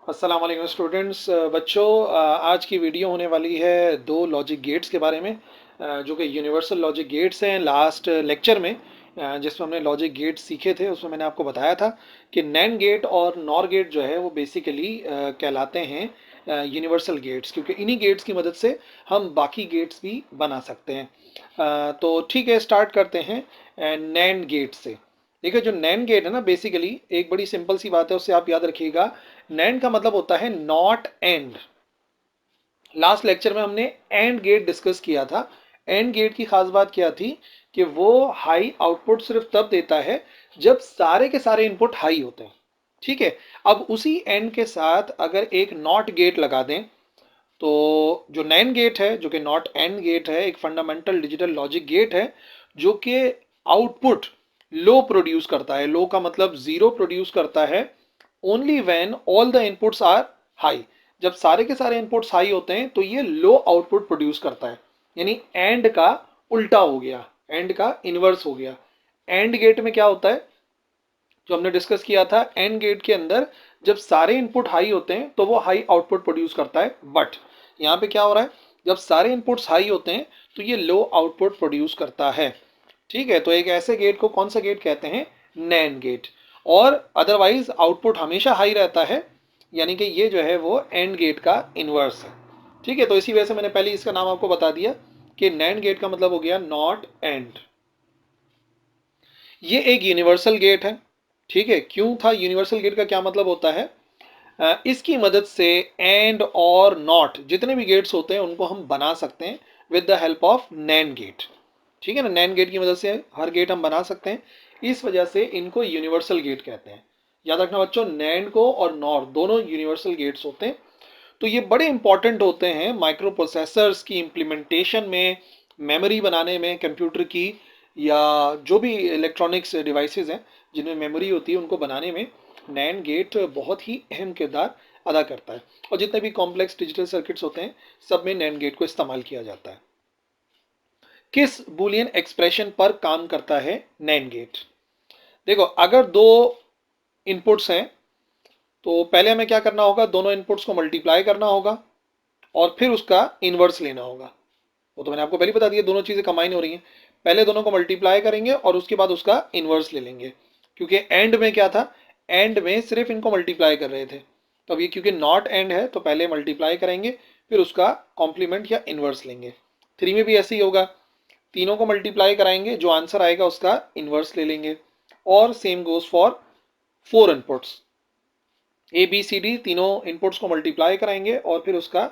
अस्सलाम वालेकुम स्टूडेंट्स। बच्चों, आज की वीडियो होने वाली है दो लॉजिक गेट्स के बारे में, जो कि यूनिवर्सल लॉजिक गेट्स हैं। लास्ट लेक्चर में जिसमें हमने लॉजिक गेट्स सीखे थे उसमें मैंने आपको बताया था कि नैंड गेट और नॉर गेट जो है वो बेसिकली कहलाते हैं यूनिवर्सल गेट्स, क्योंकि इन्हीं गेट्स की मदद से हम बाकी गेट्स भी बना सकते हैं। तो ठीक है, स्टार्ट करते हैं नैंड गेट से। देखिए, जो नैंड गेट है ना, बेसिकली एक बड़ी सिंपल सी बात है, उससे आप याद रखिएगा। नैंड का मतलब होता है नॉट एंड। लास्ट लेक्चर में हमने एंड गेट डिस्कस किया था। एंड गेट की खास बात क्या थी कि वो हाई आउटपुट सिर्फ तब देता है जब सारे के सारे इनपुट हाई होते हैं। ठीक है। अब उसी एंड के साथ अगर एक नॉट गेट लगा दें, तो जो नैंड गेट है, जो कि नॉट एंड गेट है, एक फंडामेंटल डिजिटल लॉजिक गेट है, जो कि आउटपुट लो प्रोड्यूस करता है। लो का मतलब जीरो प्रोड्यूस करता है only when all the inputs are high. जब सारे के सारे इनपुट्स हाई होते हैं तो ये लो आउटपुट प्रोड्यूस करता है। यानी एंड का उल्टा हो गया, एंड का इनवर्स हो गया। एंड गेट में क्या होता है, जो हमने डिस्कस किया था, एंड गेट के अंदर जब सारे इनपुट हाई होते हैं तो वो हाई आउटपुट प्रोड्यूस करता है। बट यहाँ पे क्या हो रहा है, जब सारे इनपुट्स हाई होते हैं तो ये लो आउटपुट प्रोड्यूस करता है। ठीक है, तो एक ऐसे गेट को कौन सा गेट कहते हैं? NAND gate. और अदरवाइज आउटपुट हमेशा हाई रहता है, यानी कि ये जो है वो एंड गेट का इनवर्स है। ठीक है, तो इसी वजह से मैंने पहले इसका नाम आपको बता दिया कि नैंड गेट का मतलब हो गया नॉट एंड। ये एक यूनिवर्सल गेट है। ठीक है, क्यों था? यूनिवर्सल गेट का क्या मतलब होता है? इसकी मदद से एंड और नॉट जितने भी गेट्स होते हैं उनको हम बना सकते हैं with the help of NAND gate. ठीक है ना, नैंड गेट की मदद से हर गेट हम बना सकते हैं। इस वजह से इनको यूनिवर्सल गेट कहते हैं। याद रखना बच्चों, नैंड को और नॉर दोनों यूनिवर्सल गेट्स होते हैं। तो ये बड़े इंपॉर्टेंट होते हैं माइक्रो प्रोसेसर्स की इम्प्लीमेंटेशन में, मेमोरी बनाने में कंप्यूटर की, या जो भी इलेक्ट्रॉनिक्स डिवाइसेस हैं जिनमें मेमोरी होती है उनको बनाने में नैंड गेट बहुत ही अहम किरदार अदा करता है। और जितने भी कॉम्प्लेक्स डिजिटल सर्किट्स होते हैं सब में नैंड गेट को इस्तेमाल किया जाता है। किस बुलियन एक्सप्रेशन पर काम करता है नैंड गेट? देखो, अगर दो इनपुट्स हैं तो पहले हमें क्या करना होगा, दोनों इनपुट्स को मल्टीप्लाई करना होगा और फिर उसका इनवर्स लेना होगा। वो तो मैंने आपको पहले बता दिया, दोनों चीजें कंबाइन हो रही हैं। पहले दोनों को मल्टीप्लाई करेंगे और उसके बाद उसका इनवर्स ले लेंगे। क्योंकि एंड में क्या था, एंड में सिर्फ इनको मल्टीप्लाई कर रहे थे। तो अब ये क्योंकि नॉट एंड है तो पहले मल्टीप्लाई करेंगे फिर उसका कॉम्प्लीमेंट या इनवर्स लेंगे। थ्री में भी ऐसे ही होगा, तीनों को मल्टीप्लाई कराएंगे, जो आंसर आएगा उसका इनवर्स ले लेंगे। और same goes for four inputs, A B C D, तीनों इनपुट्स को मल्टीप्लाई कराएंगे और फिर उसका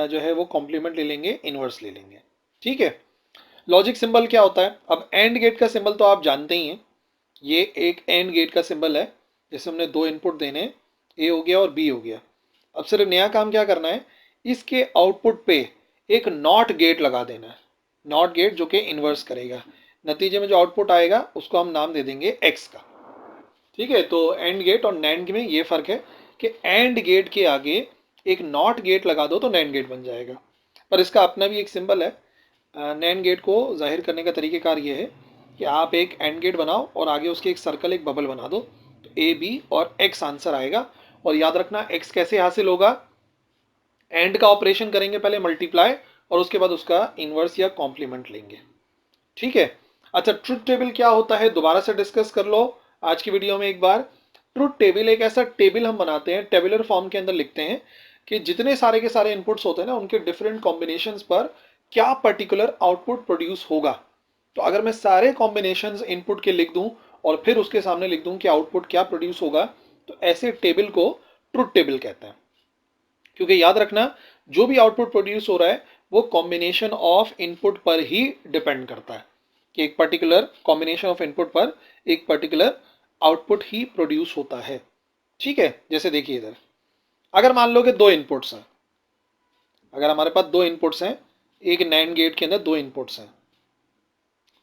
जो है वो कॉम्प्लीमेंट ले लेंगे, इनवर्स ले लेंगे। ठीक है। लॉजिक सिंबल क्या होता है? अब एंड गेट का सिंबल तो आप जानते ही हैं। ये एक एंड गेट का सिंबल है। जैसे हमने दो इनपुट देने हैं, ए हो गया और बी हो गया। अब सिर्फ नया काम क्या करना है, इसके आउटपुट पे एक नॉट गेट लगा देना है। नॉट गेट जो कि इनवर्स करेगा। नतीजे में जो आउटपुट आएगा उसको हम नाम दे देंगे एक्स का। ठीक है, तो एंड गेट और नैंड में ये फर्क है कि एंड गेट के आगे एक नॉट गेट लगा दो तो नैंड गेट बन जाएगा। पर इसका अपना भी एक सिंबल है। नैंड गेट को जाहिर करने का तरीकेकार ये है कि आप एक एंड गेट बनाओ और आगे उसके एक सर्कल, एक बबल बना दो, तो ए बी और एक्स आंसर आएगा। और याद रखना, एक्स कैसे हासिल होगा? एंड का ऑपरेशन करेंगे पहले मल्टीप्लाई और उसके बाद उसका इनवर्स या कॉम्प्लीमेंट लेंगे। ठीक है। अच्छा, ट्रुथ टेबल क्या होता है दोबारा से डिस्कस कर लो आज की वीडियो में एक बार। ट्रुथ टेबल एक ऐसा टेबल हम बनाते हैं, टेबुलर फॉर्म के अंदर लिखते हैं कि जितने सारे के सारे इनपुट्स होते हैं ना, उनके डिफरेंट कॉम्बिनेशंस पर क्या पर्टिकुलर आउटपुट प्रोड्यूस होगा। तो अगर मैं सारे कॉम्बिनेशंस इनपुट के लिख दूं और फिर उसके सामने लिख दूं कि आउटपुट क्या प्रोड्यूस होगा, तो ऐसे टेबल को ट्रुथ टेबल कहते हैं। क्योंकि याद रखना, जो भी आउटपुट प्रोड्यूस हो रहा है वो कॉम्बिनेशन ऑफ इनपुट पर ही डिपेंड करता है, कि एक पर्टिकुलर कॉम्बिनेशन ऑफ इनपुट पर एक पर्टिकुलर आउटपुट ही प्रोड्यूस होता है। ठीक है, जैसे देखिए इधर, अगर मान लो कि दो इनपुट्स हैं, अगर हमारे पास दो इनपुट्स हैं, एक नैंड गेट के अंदर दो इनपुट्स हैं,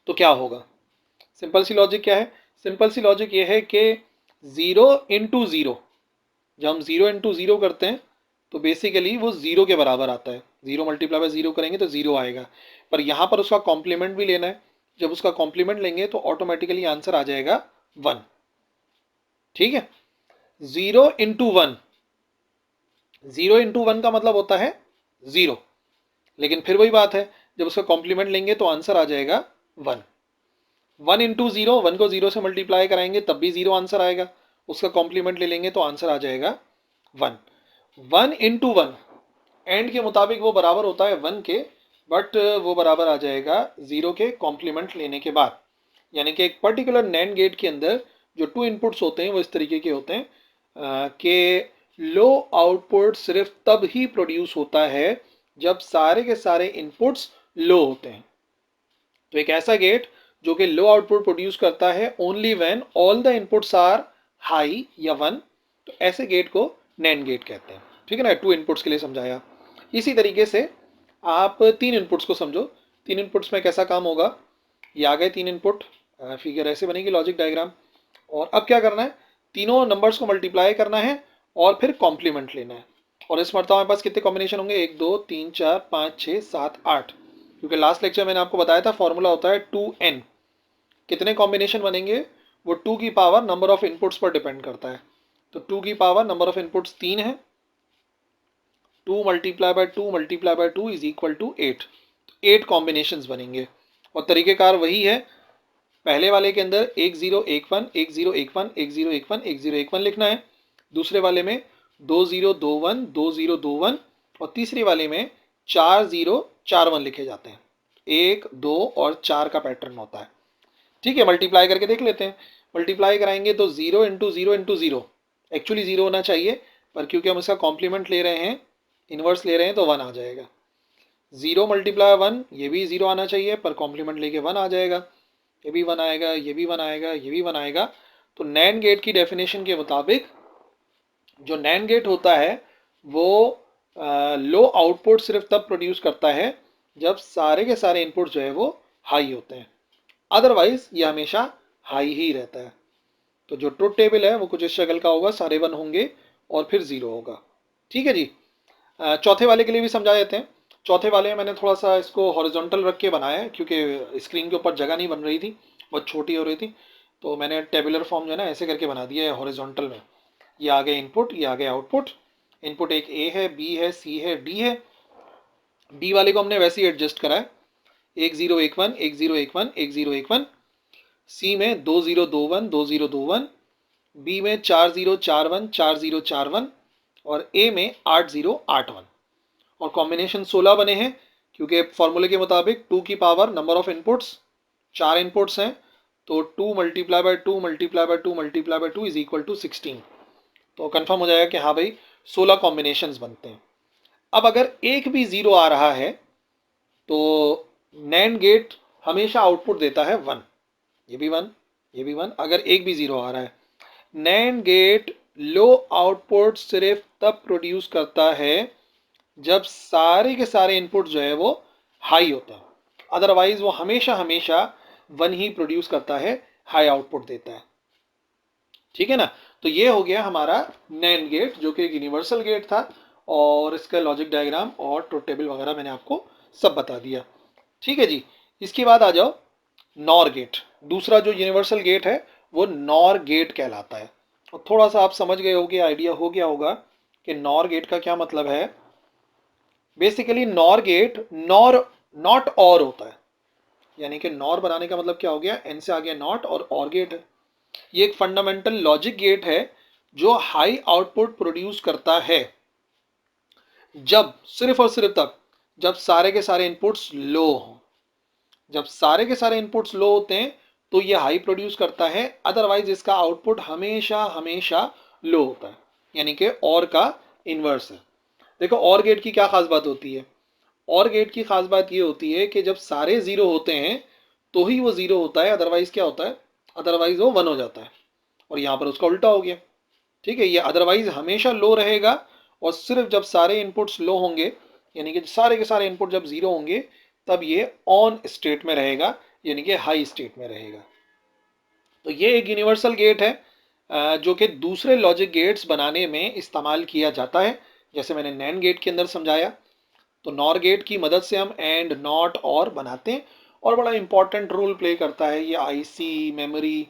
तो क्या होगा? सिंपल सी लॉजिक क्या है? सिंपल सी लॉजिक ये है कि जीरो इंटू जीरो, जब हम जीरो इंटू जीरो करते हैं तो बेसिकली वो जीरो के बराबर आता है। जीरो मल्टीप्लाई बाय जीरो करेंगे तो जीरो आएगा। पर यहाँ पर उसका कॉम्प्लीमेंट भी लेना है। जब उसका कॉम्प्लीमेंट लेंगे तो ऑटोमेटिकली आंसर आ जाएगा वन। ठीक है, जीरो इंटू वन, 0 इंटू 1 का मतलब होता है 0, लेकिन फिर वही बात है, जब उसका कॉम्प्लीमेंट लेंगे तो आंसर आ जाएगा 1। 1 इंटू 0, 1 को 0 से मल्टीप्लाई कराएंगे तब भी 0 आंसर आएगा, उसका कॉम्प्लीमेंट ले लेंगे तो आंसर आ जाएगा 1। 1 इंटू 1 एंड के मुताबिक वो बराबर होता है 1 के, बट वो बराबर आ जाएगा 0 के कॉम्प्लीमेंट लेने के बाद। यानी कि एक पर्टिकुलर नैंड गेट के अंदर जो 2 इनपुट्स होते हैं वो इस तरीके के होते हैं कि लो आउटपुट सिर्फ तब ही प्रोड्यूस होता है जब सारे के सारे इनपुट्स लो होते हैं। तो एक ऐसा गेट जो कि लो आउटपुट प्रोड्यूस करता है only when all the inputs are high या 1, तो ऐसे गेट को नैंड गेट कहते हैं। ठीक है ना, 2 इनपुट्स के लिए समझाया। इसी तरीके से आप 3 इनपुट्स को समझो। 3 इनपुट्स में कैसा काम होगा, ये आ गए 3 इनपुट, फिगर ऐसे बनेगी लॉजिक डायग्राम। और अब क्या करना है, तीनों नंबर्स को मल्टीप्लाई करना है और फिर कॉम्प्लीमेंट लेना है। और इस मरतबा हमारे पास कितने कॉम्बिनेशन होंगे, 1 2 3 4 5 6 7 8, क्योंकि लास्ट लेक्चर मैंने आपको बताया था फॉर्मूला होता है 2n। कितने कॉम्बिनेशन बनेंगे वो 2 की पावर नंबर ऑफ इनपुट्स पर डिपेंड करता है। तो 2 की पावर नंबर ऑफ इनपुट्स 3 है, 2 multiply by 2 multiply by 2 is equal to 8। 8 combination बनेंगे। और तरीकेकार वही है, पहले वाले के अंदर 1 0 1 1 1 0 1 1 1 0 1 1 1 0 1 1 लिखना है, दूसरे वाले में 2 0 2 1 2 0 2 1, और तीसरे वाले में 4 0 4 1 लिखे जाते हैं। 1 2 और 4 का पैटर्न होता है। ठीक है, मल्टीप्लाई करके देख लेते हैं। मल्टीप्लाई कराएंगे तो 0 इंटू 0 इंटू 0, एक्चुअली 0 होना चाहिए, पर क्योंकि हम इसका कॉम्प्लीमेंट ले रहे हैं, इनवर्स ले रहे हैं, तो 1 आ जाएगा। 0 मल्टीप्लाई 1, ये भी 0 आना चाहिए, पर कॉम्प्लीमेंट लेके 1 आ जाएगा। ये भी 1 आएगा, ये भी 1 आएगा, ये भी 1 आएगा। तो नैंड गेट की डेफिनेशन के मुताबिक जो नैंड गेट होता है वो लो आउटपुट सिर्फ तब प्रोड्यूस करता है जब सारे के सारे इनपुट जो है वो हाई होते हैं, अदरवाइज ये हमेशा हाई ही रहता है। तो जो ट्रुथ टेबल है वो कुछ इस शक्ल का होगा, सारे 1 होंगे और फिर 0 होगा। ठीक है जी। चौथे वाले के लिए भी समझा देते हैं। चौथे वाले में मैंने थोड़ा सा इसको हॉरिजॉन्टल रख के बनाया है, क्योंकि स्क्रीन के ऊपर जगह नहीं बन रही थी, बहुत छोटी हो रही थी, तो मैंने टेबुलर फॉर्म जो है ना ऐसे करके बना दिया है हॉरिजॉन्टल में। ये आ गए इनपुट, ये आ गए आउटपुट। इनपुट एक ए है, बी है, सी है, डी है। डी वाले को हमने वैसे ही एडजस्ट करा है, 1 0 1 1 1 0 1 1 1 0 1 1। सी में 2 0 2 1 2 0 2 1। बी में 4 0 4 1 4 0 4 1। और ए में 8 0 8 1। और कॉम्बिनेशन 16 बने हैं, क्योंकि फॉर्मूले के मुताबिक 2 की power number of inputs, 4 inputs हैं, तो 2 multiply by 2 multiply by 2 multiply by 2 is equal to 16। तो कंफर्म हो जाएगा कि हाँ भाई 16 कॉम्बिनेशंस बनते हैं। अब अगर एक भी 0 आ रहा है तो नैंड गेट हमेशा आउटपुट देता है 1। ये भी 1, ये भी 1, अगर एक भी 0 आ रहा है। नैंड गेट लो आउटपुट सिर्फ तब प्रोड्यूस करता है जब सारे के सारे इनपुट जो है वो हाई होता है, अदरवाइज वो हमेशा हमेशा 1 ही प्रोड्यूस करता है, हाई आउटपुट देता है। ठीक है ना, तो ये हो गया हमारा नैंड गेट, जो कि एक यूनिवर्सल गेट था, और इसका लॉजिक डायग्राम और ट्रुथ टेबल वगैरह मैंने आपको सब बता दिया। ठीक है जी। इसके बाद आ जाओ नॉर गेट। दूसरा जो यूनिवर्सल गेट है वो नॉर गेट कहलाता है। और थोड़ा सा आप समझ गए होगे, आइडिया हो गया होगा कि नॉर गेट का क्या मतलब है। Basically NOR gate NOR NOT और होता है, यानी कि नॉर बनाने का मतलब क्या हो गया, एन से आ गया नॉट और गेट है। ये एक फंडामेंटल लॉजिक गेट है जो हाई आउटपुट प्रोड्यूस करता है जब, सिर्फ और सिर्फ तब, जब सारे के सारे इनपुट्स लो हों। जब सारे के सारे इनपुट्स लो होते हैं तो ये हाई प्रोड्यूस करता है, अदरवाइज इसका आउटपुट हमेशा हमेशा लो होता है, यानी कि और का इन्वर्स है। देखो और गेट की क्या खास बात होती है, और गेट की खास बात ये होती है कि जब सारे 0 होते हैं तो ही वो 0 होता है, अदरवाइज क्या होता है, अदरवाइज वो 1 हो जाता है। और यहाँ पर उसका उल्टा हो गया। ठीक है, ये अदरवाइज हमेशा लो रहेगा, और सिर्फ जब सारे इनपुट्स लो होंगे, यानी कि सारे के सारे इनपुट जब 0 होंगे, तब ये ऑन स्टेट में रहेगा, यानी कि हाई स्टेट में रहेगा। तो ये एक यूनिवर्सल गेट है जो कि दूसरे लॉजिक गेट्स बनाने में इस्तेमाल किया जाता है, जैसे मैंने नैंड गेट के अंदर समझाया। तो नॉर गेट की मदद से हम एंड नॉट और बनाते हैं, और बड़ा इंपॉर्टेंट रोल प्ले करता है ये आईसी, मेमोरी,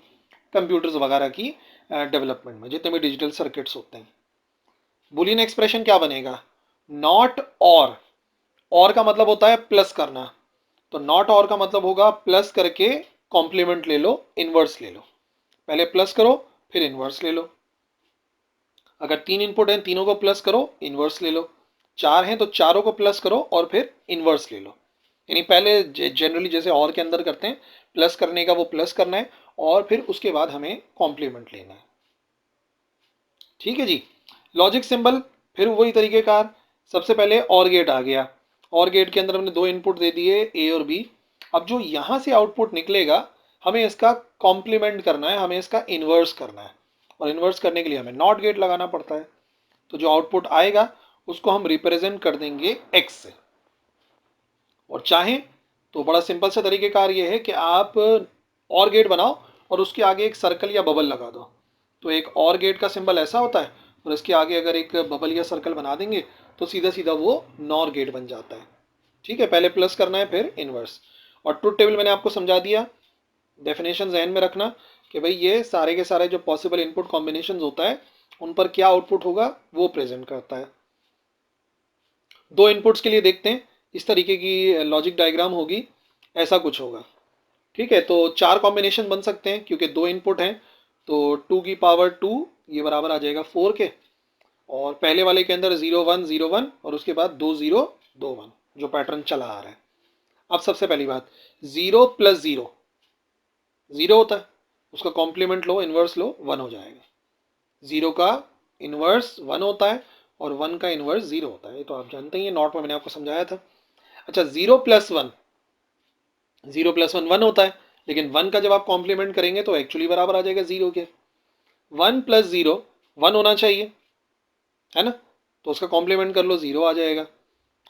कंप्यूटर्स वगैरह की डेवलपमेंट में, जितने भी डिजिटल सर्किट्स होते हैं। बुलियन एक्सप्रेशन क्या बनेगा, नॉट और का मतलब होता है प्लस करना, तो नॉट और का मतलब होगा प्लस करके कॉम्प्लीमेंट ले लो, इनवर्स ले लो, पहले प्लस करो फिर इनवर्स ले लो। अगर 3 इनपुट हैं, तीनों को प्लस करो, इनवर्स ले लो। 4 हैं तो चारों को प्लस करो और फिर इनवर्स ले लो। यानी पहले जनरली जैसे और के अंदर करते हैं, प्लस करने का वो प्लस करना है और फिर उसके बाद हमें कॉम्प्लीमेंट लेना है। ठीक है जी। लॉजिक सिंबल फिर वही तरीके का, सबसे पहले और गेट आ गया, और गेट के अंदर हमने 2 इनपुट दे दिए ए और बी। अब जो यहां से आउटपुट निकलेगा हमें इसका कॉम्प्लीमेंट करना है, हमें इसका इनवर्स करना है, और इनवर्स करने के लिए हमें नॉट गेट लगाना पड़ता है। तो जो आउटपुट आएगा उसको हम रिप्रेजेंट कर देंगे एक्स से। और चाहें तो बड़ा सिंपल सा तरीकेकार ये है कि आप और गेट बनाओ और उसके आगे एक सर्कल या बबल लगा दो। तो एक और गेट का सिंबल ऐसा होता है और इसके आगे अगर एक बबल या सर्कल बना देंगे तो सीधा सीधा वो नॉर गेट बन जाता है। ठीक है, पहले प्लस करना है फिर इनवर्स। और ट्रुथ टेबल मैंने आपको समझा दिया, डेफिनेशन जहन में रखना कि भाई ये सारे के सारे जो पॉसिबल इनपुट कॉम्बिनेशन होता है उन पर क्या आउटपुट होगा वो प्रेजेंट करता है। 2 इनपुट्स के लिए देखते हैं, इस तरीके की लॉजिक डायग्राम होगी, ऐसा कुछ होगा। ठीक है, तो 4 कॉम्बिनेशन बन सकते हैं क्योंकि 2 इनपुट हैं, तो 2 की पावर 2 ये बराबर आ जाएगा 4 के, और पहले वाले के अंदर 0 1 0 1 और उसके बाद 2 0 2 1 जो पैटर्न चला आ रहा है। अब सबसे पहली बात, 0 प्लस 0 0 होता है, उसका कॉम्प्लीमेंट लो, इनवर्स लो, 1 हो जाएगा। 0 का इनवर्स 1 होता है और 1 का इनवर्स 0 होता है, ये तो आप जानते ही हैं, नॉट में मैंने आपको समझाया था। अच्छा, 0 प्लस 1, 0 प्लस 1 1 होता है, लेकिन 1 का जब आप कॉम्प्लीमेंट करेंगे तो एक्चुअली बराबर आ जाएगा 0 के। 1 प्लस 0 1 होना चाहिए, है ना, तो उसका कॉम्प्लीमेंट कर लो, 0 आ जाएगा।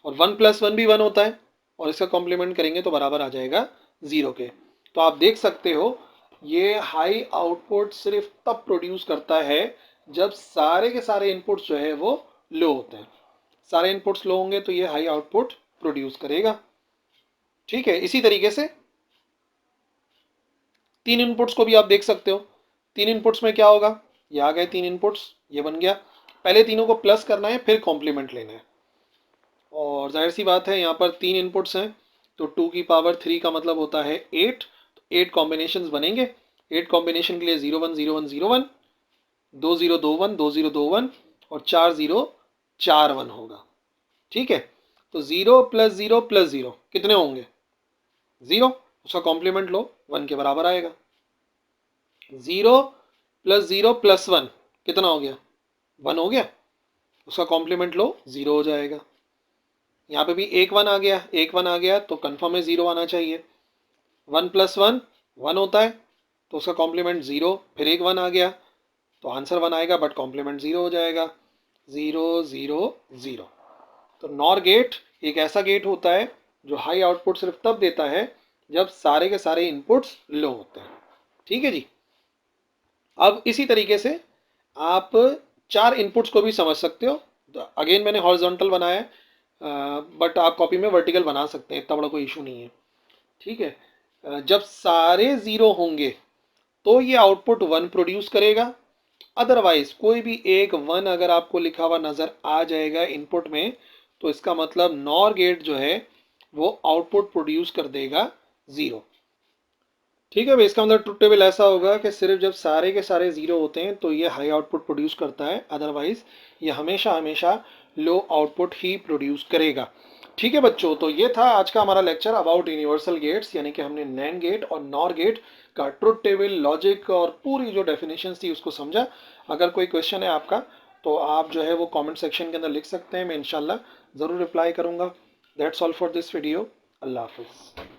और 1 प्लस 1 भी 1 होता है और इसका कॉम्प्लीमेंट करेंगे तो बराबर आ जाएगा 0 के। तो आप देख सकते हो ये हाई आउटपुट सिर्फ तब प्रोड्यूस करता है जब सारे के सारे इनपुट्स जो है वो लो होते हैं। सारे इनपुट्स लो होंगे तो ये हाई आउटपुट प्रोड्यूस करेगा। ठीक है, इसी तरीके से 3 इनपुट्स को भी आप देख सकते हो। 3 इनपुट्स में क्या होगा, ये आ गए 3 इनपुट्स, ये बन गया। पहले तीनों को प्लस करना है फिर कॉम्प्लीमेंट लेना है, और जाहिर सी बात है यहाँ पर 3 इनपुट्स हैं तो 2 की पावर 3 का मतलब होता है 8, तो 8 कॉम्बिनेशन बनेंगे। 8 कॉम्बिनेशन के लिए 0 1 0 1 0 1, 2 0 2 1 2 0 2 1 और 4 0 4 1 होगा। ठीक है, तो 0 प्लस 0 प्लस 0 कितने होंगे, 0, उसका कॉम्प्लीमेंट लो, 1 के बराबर आएगा। 0 प्लस 0 प्लस 1 कितना हो गया, 1 हो गया, उसका कॉम्प्लीमेंट लो, 0 हो जाएगा। यहाँ पे भी एक 1 आ गया, एक 1 आ गया तो कन्फर्म है 0 आना चाहिए। 1 प्लस 1 1 होता है तो उसका कॉम्प्लीमेंट 0, फिर एक 1 आ गया तो आंसर 1 आएगा बट कॉम्प्लीमेंट 0 हो जाएगा। 0 0 0। तो नॉर गेट एक ऐसा गेट होता है जो हाई आउटपुट सिर्फ तब देता है जब सारे के सारे इनपुट्स लो होते हैं। ठीक है जी। अब इसी तरीके से आप 4 इनपुट्स को भी समझ सकते हो। अगेन मैंने हॉरिजॉन्टल बनाया है, बट आप कॉपी में वर्टिकल बना सकते हैं, इतना बड़ा कोई इशू नहीं है। ठीक है, जब सारे 0 होंगे तो ये आउटपुट 1 प्रोड्यूस करेगा, अदरवाइज कोई भी एक 1 अगर आपको लिखा हुआ नजर आ जाएगा इनपुट में तो इसका मतलब नॉर गेट जो है वो आउटपुट प्रोड्यूस कर देगा 0। ठीक है भाई, इसका मतलब ट्रुथ टेबल ऐसा होगा कि सिर्फ जब सारे के सारे 0 होते हैं तो ये हाई आउटपुट प्रोड्यूस करता है, अदरवाइज ये हमेशा हमेशा लो आउटपुट ही प्रोड्यूस करेगा। ठीक है बच्चों, तो ये था आज का हमारा लेक्चर अबाउट यूनिवर्सल गेट्स, यानी कि हमने नैंड गेट और नॉर गेट का ट्रुथ टेबल, लॉजिक और पूरी जो डेफिनेशन थी उसको समझा। अगर कोई क्वेश्चन है आपका तो आप जो है वो कमेंट सेक्शन के अंदर लिख सकते हैं, मैं इंशाल्लाह ज़रूर रिप्लाई करूँगा। That's all for this video. अल्लाह हाफिज़।